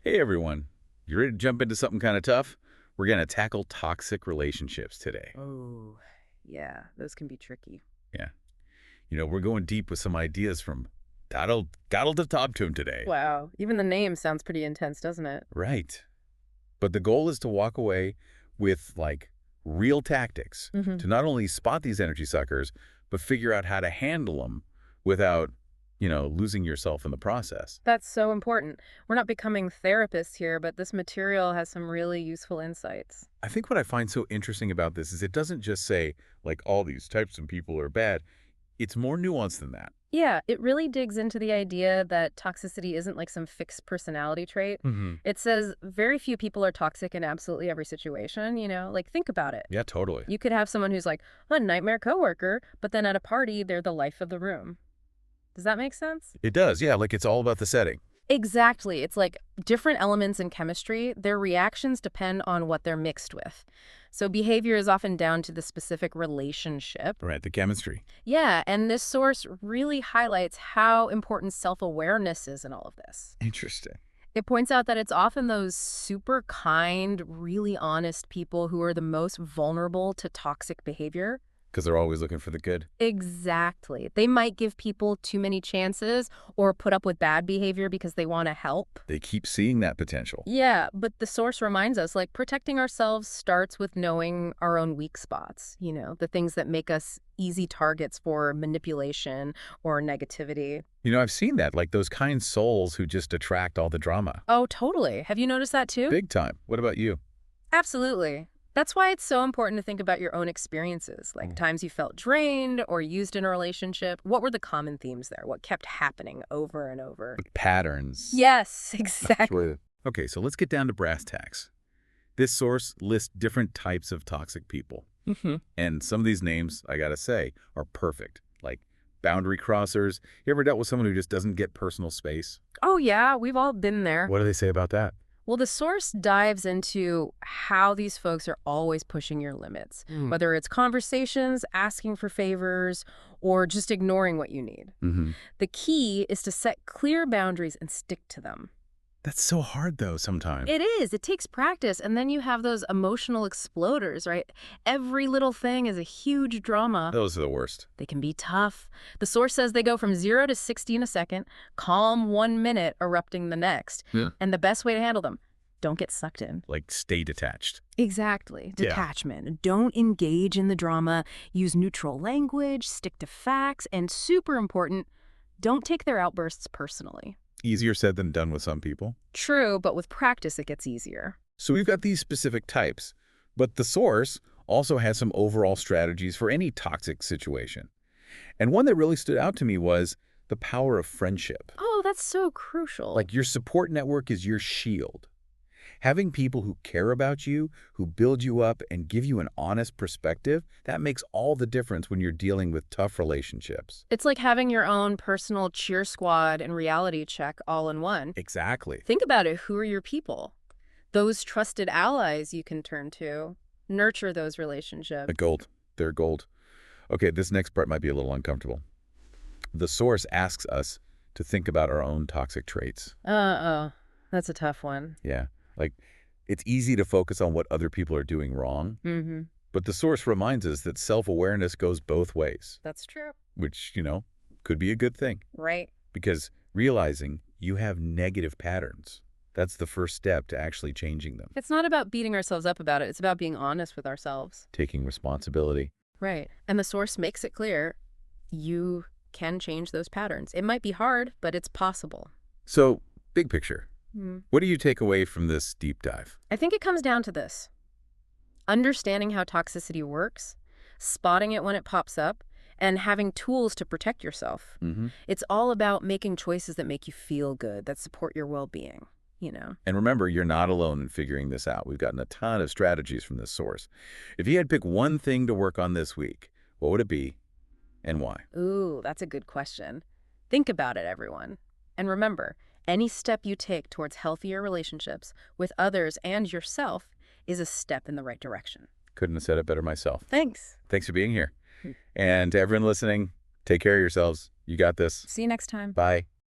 Hey everyone, you ready to jump into something kind of tough? We're going to tackle toxic relationships today. Oh, yeah, those can be tricky. Yeah. We're going deep with some ideas from Donald to Top to him today. Wow, even the name sounds pretty intense, doesn't it? Right. But the goal is to walk away with real tactics Hmm. to not only spot these energy suckers, but figure out how to handle them without, losing yourself in the process. That's so important. We're not becoming therapists here, but this material has some really useful insights. I think what I find so interesting about this is it doesn't just say all these types of people are bad. It's more nuanced than that. Yeah, it really digs into the idea that toxicity isn't like some fixed personality trait. Hmm. It says very few people are toxic in absolutely every situation, Like think about it. Yeah, totally. You could have someone who's like a nightmare coworker, but then at a party, they're the life of the room. Does that make sense? It does, yeah, it's all about the setting. Exactly. It's like different elements in chemistry, their reactions depend on what they're mixed with. So behavior is often down to the specific relationship. Right, the chemistry. Yeah, and this source really highlights how important self-awareness is in all of this. Interesting. It points out that it's often those super kind, really honest people who are the most vulnerable to toxic behavior. Because they're always looking for the good. Exactly. They might give people too many chances or put up with bad behavior because they want to help. They keep seeing that potential. Yeah, but the source reminds us like protecting ourselves starts with knowing our own weak spots, the things that make us easy targets for manipulation or negativity. I've seen that, like those kind souls who just attract all the drama. Oh, totally. Have you noticed that too? Big time. What about you? Absolutely. That's why it's so important to think about your own experiences, like times you felt drained or used in a relationship. What were the common themes there? What kept happening over and over? Patterns. Yes, That's exactly. really Okay, so let's get down to brass tacks. This source lists different types of toxic people. Hmm. And some of these names, I gotta say, are perfect. Like boundary crossers. You ever dealt with someone who just doesn't get personal space? Oh, yeah, we've all been there. What do they say about that? Well, the source dives into how these folks are always pushing your limits, whether it's conversations, asking for favors, or just ignoring what you need. Mm-hmm. The key is to set clear boundaries and stick to them. That's so hard, though, sometimes. It is. It takes practice. And then you have those emotional exploders, right? Every little thing is a huge drama. Those are the worst. They can be tough. The source says they go from 0 to 60 in a second, calm 1 minute, erupting the next. Yeah. And the best way to handle them, don't get sucked in. Like, stay detached. Exactly. Yeah. Detachment. Don't engage in the drama. Use neutral language, stick to facts, and super important, don't take their outbursts personally. Easier said than done with some people. True, but with practice it gets easier. So we've got these specific types, but the source also has some overall strategies for any toxic situation. And one that really stood out to me was the power of friendship. Oh, that's so crucial. Like your support network is your shield. Having people who care about you, who build you up and give you an honest perspective, that makes all the difference when you're dealing with tough relationships. It's like having your own personal cheer squad and reality check all in one. Exactly. Think about it. Who are your people? Those trusted allies you can turn to. Nurture those relationships. A gold. They're gold. Okay, this next part might be a little uncomfortable. The source asks us to think about our own toxic traits. Uh-oh. That's a tough one. Yeah. Like, it's easy to focus on what other people are doing wrong, Mm-hmm. but the source reminds us that self-awareness goes both ways, That's true. which, could be a good thing. Right. Because realizing you have negative patterns, that's the first step to actually changing them, It's not about beating ourselves up about it. It's about being honest with ourselves. taking responsibility. Right. And the source makes it clear you can change those patterns. It might be hard, but it's possible. So, big picture, Hmm. what do you take away from this deep dive? I think it comes down to this. Understanding how toxicity works, spotting it when it pops up, and having tools to protect yourself. Mm-hmm. It's all about making choices that make you feel good, that support your well-being. And remember, you're not alone in figuring this out. We've gotten a ton of strategies from this source. If you had to pick one thing to work on this week, what would it be and why? Ooh, that's a good question. Think about it, everyone. And remember, any step you take towards healthier relationships with others and yourself is a step in the right direction. Couldn't have said it better myself. Thanks. Thanks for being here. And to everyone listening, take care of yourselves. You got this. See you next time. Bye.